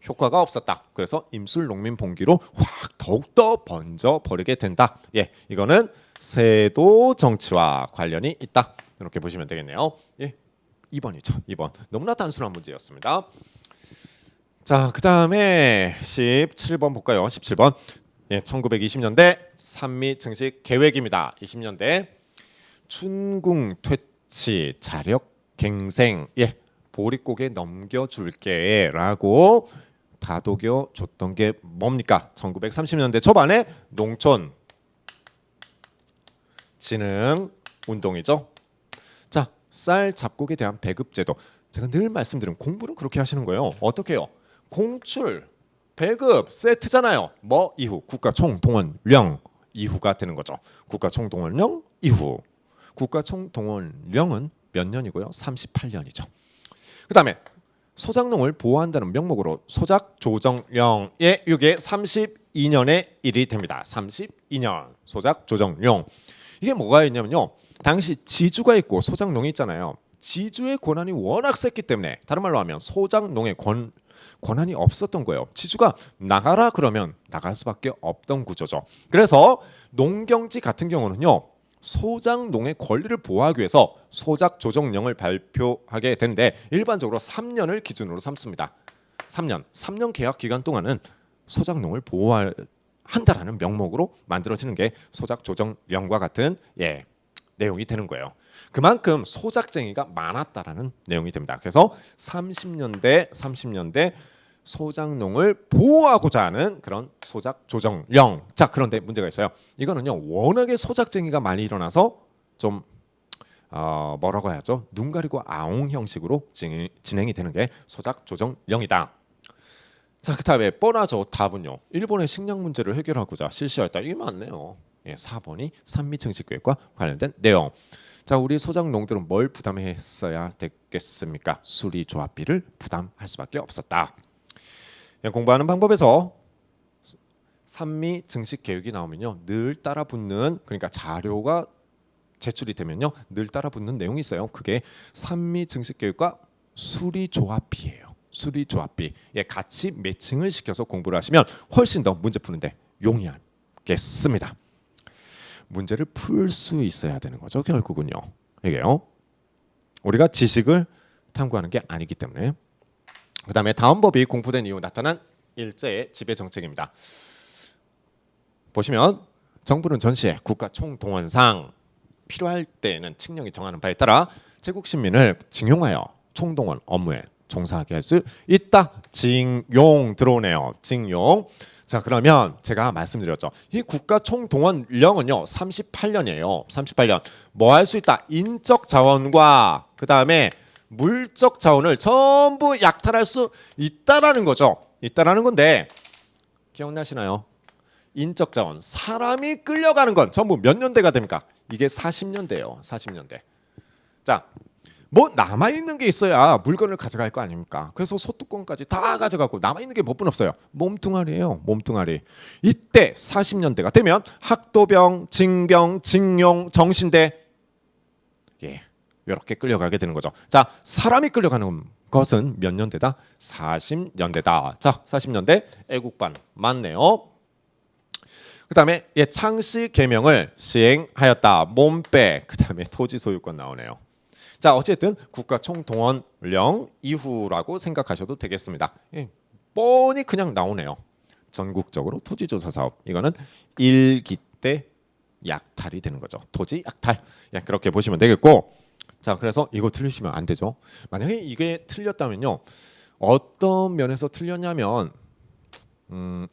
효과가 없었다. 그래서 임술농민봉기로 확 더욱더 번져 버리게 된다. 예, 이거는 세도 정치와 관련이 있다. 이렇게 보시면 되겠네요. 예, 2번이죠. 2번. 너무나 단순한 문제였습니다. 자, 그 다음에 17번 볼까요? 17번. 예, 1920년대 산미 증식 계획입니다. 20년대 춘궁 퇴치 자력 갱생. 예, 보릿고개 넘겨줄게라고 다독여 줬던 게 뭡니까? 1930년대 초반에 농촌 진흥 운동이죠. 자, 쌀 잡곡에 대한 배급제도. 제가 늘 말씀드린 공부는 그렇게 하시는 거예요. 어떻게 해요? 공출, 배급, 세트잖아요. 뭐 이후 국가총동원령 이후가 되는 거죠. 국가총동원령 이후. 국가총동원령은 몇 년이고요? 38년이죠. 그다음에 소작농을 보호한다는 명목으로 소작조정령에 이게 32년의 일이 됩니다. 32년 소작조정령. 이게 뭐가 있냐면요. 당시 지주가 있고 소작농이 있잖아요. 지주의 권한이 워낙 셌기 때문에 다른 말로 하면 소작농의 권한이 없었던 거예요. 지주가 나가라 그러면 나갈 수밖에 없던 구조죠. 그래서 농경지 같은 경우는요. 소작농의 권리를 보호하기 위해서 소작조정령을 발표하게 되는데 일반적으로 3년을 기준으로 삼습니다. 3년 계약 기간 동안은 소작농을 보호한다라는 명목으로 만들어지는 게 소작조정령과 같은 내용이 되는 거예요. 그만큼 소작쟁이가 많았다라는 내용이 됩니다. 그래서 30년대 소작농을 보호하고자 하는 그런 소작조정령. 자, 그런데 문제가 있어요. 이거는요 워낙에 소작쟁이가 많이 일어나서 좀 뭐라고 해야죠? 눈 가리고 아웅 형식으로 진행이 되는 게 소작조정령이다. 자, 그다음에 뻔하죠. 답은요. 일본의 식량 문제를 해결하고자 실시하였다. 이게 맞네요. 예, 4번이 산미 증식계획과 관련된 내용. 자, 우리 소작농들은 뭘 부담했어야 됐겠습니까? 수리조합비를 부담할 수밖에 없었다. 공부하는 방법에서 산미 증식 계획이 나오면요 늘 따라붙는, 그러니까 자료가 제출이 되면요 늘 따라붙는 내용이 있어요. 그게 산미 증식 계획과 수리조합비예요. 수리조합비. 같이 매칭을 시켜서 공부를 하시면 훨씬 더 문제 푸는데 용이하겠습니다. 문제를 풀 수 있어야 되는 거죠. 결국은요. 이게요. 우리가 지식을 탐구하는 게 아니기 때문에. 그다음에 다음 법이 공포된 이후 나타난 일제의 지배 정책입니다. 보시면 정부는 전시에 국가 총동원상 필요할 때에는 칙령이 정하는 바에 따라 제국 시민을 징용하여 총동원 업무에 종사하게 할 수 있다. 징용 들어오네요. 징용. 자, 그러면 제가 말씀드렸죠. 이 국가 총동원령은요 38년이에요. 38년. 뭐 할 수 있다? 인적 자원과 그다음에 물적 자원을 전부 약탈할 수 있다라는 거죠. 있다라는 건데 기억나시나요? 인적 자원, 사람이 끌려가는 건 전부 몇 년대가 됩니까? 이게 40년대예요. 40년대. 자, 뭐 남아 있는 게 있어야 물건을 가져갈 거 아닙니까? 그래서 소뚜껑까지 다 가져가고 남아 있는 게 몇 분 없어요. 몸뚱아리예요. 몸뚱아리. 이때 40년대가 되면 학도병, 징병, 징용, 정신대 이렇게 끌려가게 되는 거죠. 자, 사람이 끌려가는 것은 몇 년대다? 40년대다. 자, 40년대 애국반 맞네요. 그다음에 창씨 개명을 시행하였다. 몸빼. 그다음에 토지 소유권 나오네요. 자, 어쨌든 국가 총동원령 이후라고 생각하셔도 되겠습니다. 뻔히 그냥 나오네요. 전국적으로 토지조사 사업. 이거는 1기 때 약탈이 되는 거죠. 토지 약탈. 그렇게 보시면 되겠고. 자, 그래서 이거 틀리시면 안 되죠. 만약에 이게 틀렸다면요. 어떤 면에서 틀렸냐면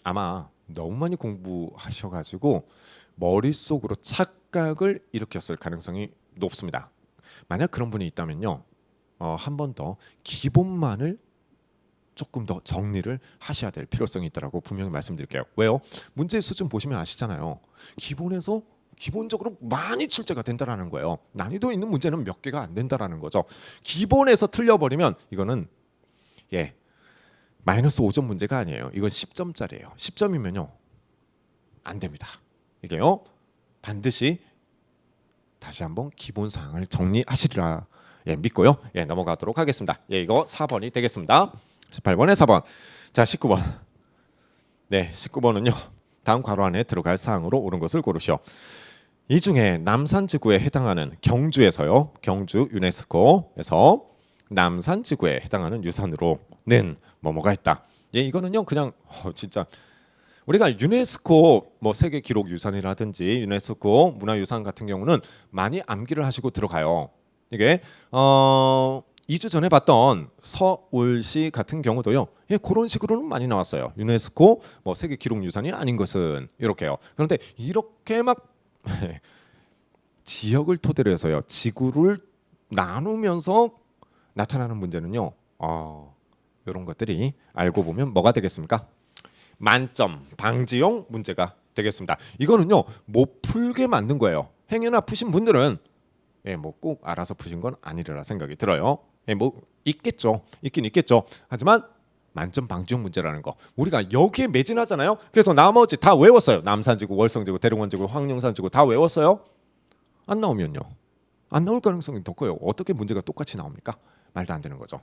아마 너무 많이 공부하셔가지고 머릿속으로 착각을 일으켰을 가능성이 높습니다. 만약 그런 분이 있다면요. 한 번 더 기본만을 조금 더 정리를 하셔야 될 필요성이 있다고 분명히 말씀드릴게요. 왜요? 문제 수준 보시면 아시잖아요. 기본에서 기본적으로 많이 출제가 된다라는 거예요. 난이도 있는 문제는 몇 개가 안 된다라는 거죠. 기본에서 틀려버리면 이거는 마이너스 5점 문제가 아니에요. 이건 10점짜리예요. 10점이면요 안 됩니다. 이게요 반드시 다시 한번 기본 사항을 정리하시리라 믿고요. 넘어가도록 하겠습니다. 이거 4번이 되겠습니다. 18번에 4번. 자, 19번. 네, 19번은요. 다음 괄호 안에 들어갈 사항으로 옳은 것을 고르시오. 이 중에 남산지구에 해당하는 경주에서요. 경주 유네스코에서 남산지구에 해당하는 유산으로는 뭐뭐가 있다. 이거는요. 그냥 진짜 우리가 유네스코 뭐 세계 기록 유산이라든지 유네스코 문화유산 같은 경우는 많이 암기를 하시고 들어가요. 이게 2주 전에 봤던 서울시 같은 경우도요. 그런 식으로는 많이 나왔어요. 유네스코 뭐 세계 기록 유산이 아닌 것은 이렇게요. 그런데 이렇게 막 지역을 토대로 해서요. 지구를 나누면서 나타나는 문제는요. 이런 것들이 알고 보면 뭐가 되겠습니까? 만점 방지용 문제가 되겠습니다. 이거는요 못 풀게 만든 거예요. 행여나 푸신 분들은 뭐 꼭 알아서 푸신 건 아니리라 생각이 들어요. 뭐 있겠죠, 있긴 있겠죠. 하지만 만점 방지용 문제라는 거 우리가 여기에 매진하잖아요. 그래서 나머지 다 외웠어요. 남산지구, 월성지구, 대릉원지구, 황룡산지구 다 외웠어요. 안 나오면요, 안 나올 가능성이 더 커요. 어떻게 문제가 똑같이 나옵니까? 말도 안 되는 거죠.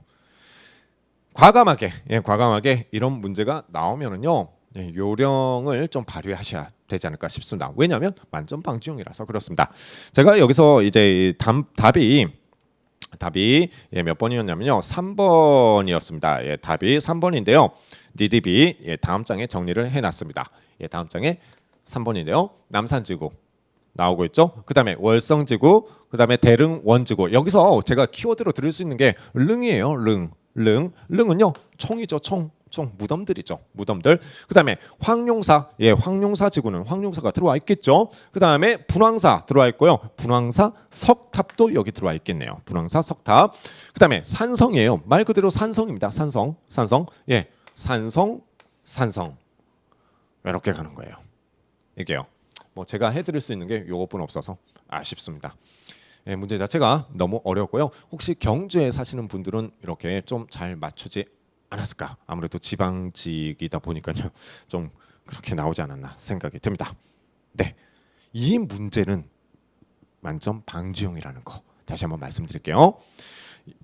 과감하게 이런 문제가 나오면은요 요령을 좀 발휘하셔야 되지 않을까 싶습니다. 왜냐하면 만점 방지용이라서 그렇습니다. 제가 여기서 이제 답이 몇 번이었냐면요 3번이었습니다. 답이 3번인데요. DDB 다음 장에 정리를 해놨습니다. 다음 장에 3번인데요. 남산지구 나오고 있죠. 그 다음에 월성지구, 그 다음에 대릉원지구. 여기서 제가 키워드로 들을 수 있는 게 릉이에요. 릉은요 총이죠. 총 무덤들이죠. 무덤들. 그 다음에 황룡사, 황룡사 지구는 황룡사가 들어와 있겠죠. 그 다음에 분황사 들어와 있고요. 분황사 석탑도 여기 들어와 있겠네요. 분황사 석탑. 그 다음에 산성이에요. 말 그대로 산성입니다. 산성. 산성. 이렇게 가는 거예요. 이게요. 뭐 제가 해드릴 수 있는 게 요것뿐 없어서 아쉽습니다. 문제 자체가 너무 어렵고요. 혹시 경주에 사시는 분들은 이렇게 좀 잘 맞추지 않았을까? 아무래도 지방직이다 보니까요. 좀 그렇게 나오지 않았나 생각이 듭니다. 네, 이 문제는 만점 방지용이라는 거 다시 한번 말씀드릴게요.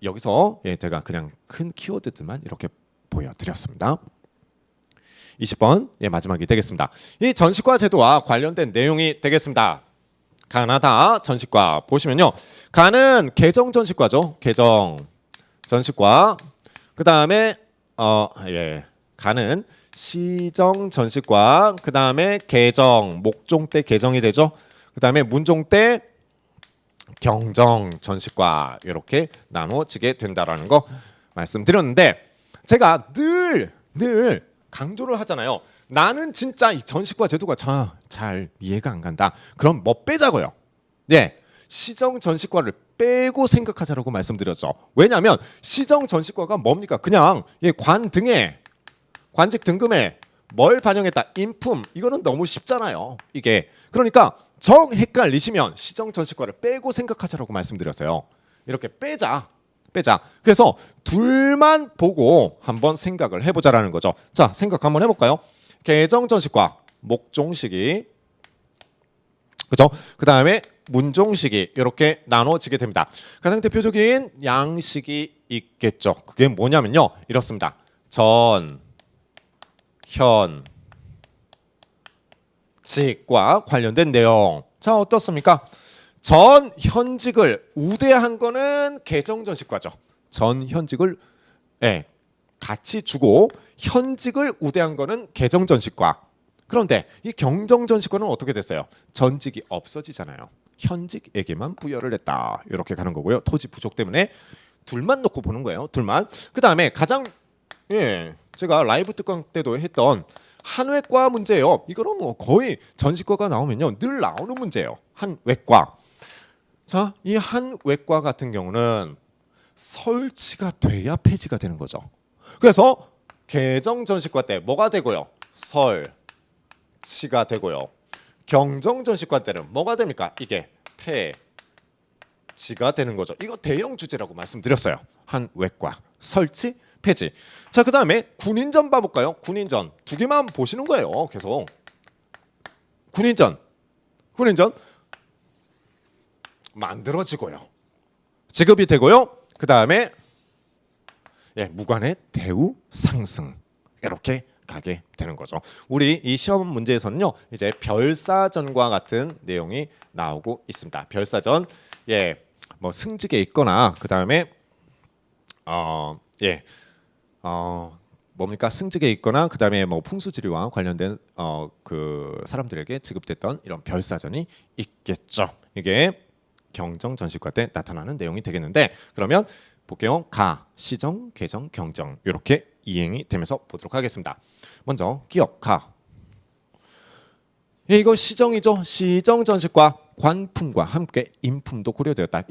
여기서 제가 그냥 큰 키워드들만 이렇게 보여드렸습니다. 20번 마지막이 되겠습니다. 이 전시과 제도와 관련된 내용이 되겠습니다. 가나다 전시과 보시면요. 가는 개정 전시과죠. 개정 전시과. 그 다음에 가는 시정 전식과 그 다음에 개정 목종 때 개정이 되죠. 그 다음에 문종 때 경정 전식과 이렇게 나눠지게 된다라는 거 말씀드렸는데 제가 늘 강조를 하잖아요. 나는 진짜 이 전식과 제도가 잘 이해가 안 간다. 그럼 뭐 빼자고요. 네, 시정 전식과를 빼고 생각하자라고 말씀드렸죠. 왜냐하면 시정 전식과가 뭡니까? 그냥 관직 등금에 뭘 반영했다. 인품 이거는 너무 쉽잖아요. 이게 그러니까 정 헷갈리시면 시정 전식과를 빼고 생각하자라고 말씀드렸어요. 이렇게 빼자. 그래서 둘만 보고 한번 생각을 해보자라는 거죠. 자, 생각 한번 해볼까요? 개정 전식과 목종식이 그죠? 그 다음에 문종식이 이렇게 나눠지게 됩니다. 가장 대표적인 양식이 있겠죠. 그게 뭐냐면요. 이렇습니다. 전, 현, 직과 관련된 내용. 자, 어떻습니까? 전, 현직을 우대한 거는 개정전식과죠. 전, 현직을 같이 주고 현직을 우대한 거는 개정전식과. 그런데 이 경정전식과는 어떻게 됐어요? 전직이 없어지잖아요. 현직에게만 부여를 했다. 이렇게 가는 거고요. 토지 부족 때문에 둘만 놓고 보는 거예요. 둘만. 그 다음에 가장 제가 라이브 특강 때도 했던 한외과 문제예요. 이거는 뭐 거의 전식과가 나오면요 늘 나오는 문제예요. 한외과. 자, 이 한외과 같은 경우는 설치가 돼야 폐지가 되는 거죠. 그래서 개정전식과 때 뭐가 되고요? 설치가 되고요. 경정전식과 때는 뭐가 됩니까? 이게 폐지가 되는 거죠. 이거 대형 주제라고 말씀드렸어요. 한외과 설치 폐지. 자, 그 다음에 군인전 봐볼까요? 군인전 두 개만 보시는 거예요. 계속 군인전 만들어지고요. 지급이 되고요. 그 다음에 무관의 대우 상승 이렇게 가게 되는 거죠. 우리 이 시험 문제에서는요 이제 별사전과 같은 내용이 나오고 있습니다. 별사전 뭐 승직에 있거나 그 다음에 뭡니까 승직에 있거나 그 다음에 뭐 풍수지리와 관련된 그 사람들에게 지급됐던 이런 별사전이 있겠죠. 이게 경정전식과 때 나타나는 내용이 되겠는데 그러면 볼게요. 가, 시정, 개정, 경정 이렇게 이행이 되면서 보도록 하겠습니다. 먼저 기억 가. 이거 시정이죠. 시정전식과 관품과 함께 인품도 고려되었다.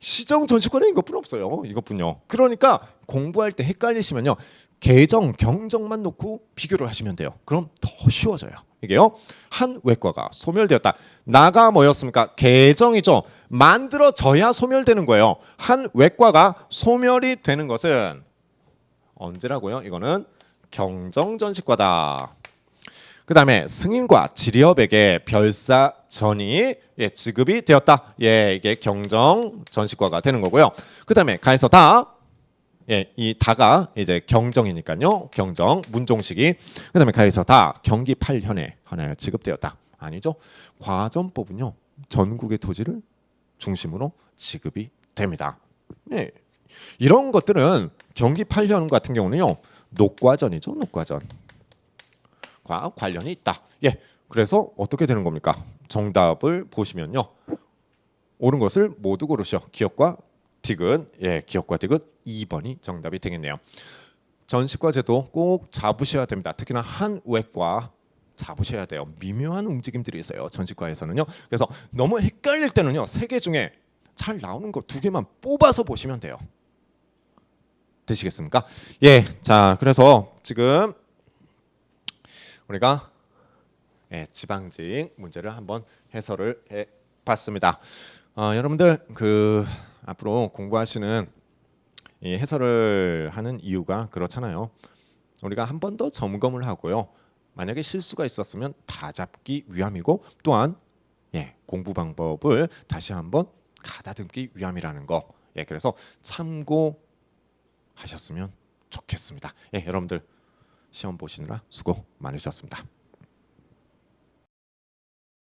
시정전식과는 이것뿐 없어요. 이것뿐요. 그러니까 공부할 때 헷갈리시면요. 개정, 경정만 놓고 비교를 하시면 돼요. 그럼 더 쉬워져요. 이게요. 한외과가 소멸되었다. 나가 뭐였습니까? 개정이죠. 만들어져야 소멸되는 거예요. 한외과가 소멸이 되는 것은 언제라고요? 이거는 경정전식과다. 그 다음에 승인과 지리업에게 별사전이 지급이 되었다. 이게 경정전식과가 되는 거고요. 그 다음에 가에서 다 이 다가 이제 경정이니까요. 경정 문종식이 그다음에 가에서 다 경기 8현에 하나에 지급되었다. 아니죠. 과전법은요. 전국의 토지를 중심으로 지급이 됩니다. 이런 것들은 경기 8현 같은 경우는요. 녹과전이죠. 녹과전과 관련이 있다. 그래서 어떻게 되는 겁니까? 정답을 보시면요. 옳은 것을 모두 고르시오. 기억과 디귿, 기억과 디귿 2번이 정답이 되겠네요. 전식과 제도 꼭 잡으셔야 됩니다. 특히나 한외과 잡으셔야 돼요. 미묘한 움직임들이 있어요. 전식과에서는요. 그래서 너무 헷갈릴 때는요. 세 개 중에 잘 나오는 거 두 개만 뽑아서 보시면 돼요. 되시겠습니까? 자, 그래서 지금 우리가 지방직 문제를 한번 해설을 해봤습니다. 여러분들 그 앞으로 공부하시는 이 해설을 하는 이유가 그렇잖아요. 우리가 한 번 더 점검을 하고요. 만약에 실수가 있었으면 다 잡기 위함이고 또한 공부 방법을 다시 한번 가다듬기 위함이라는 거. 그래서 참고하셨으면 좋겠습니다. 여러분들 시험 보시느라 수고 많으셨습니다.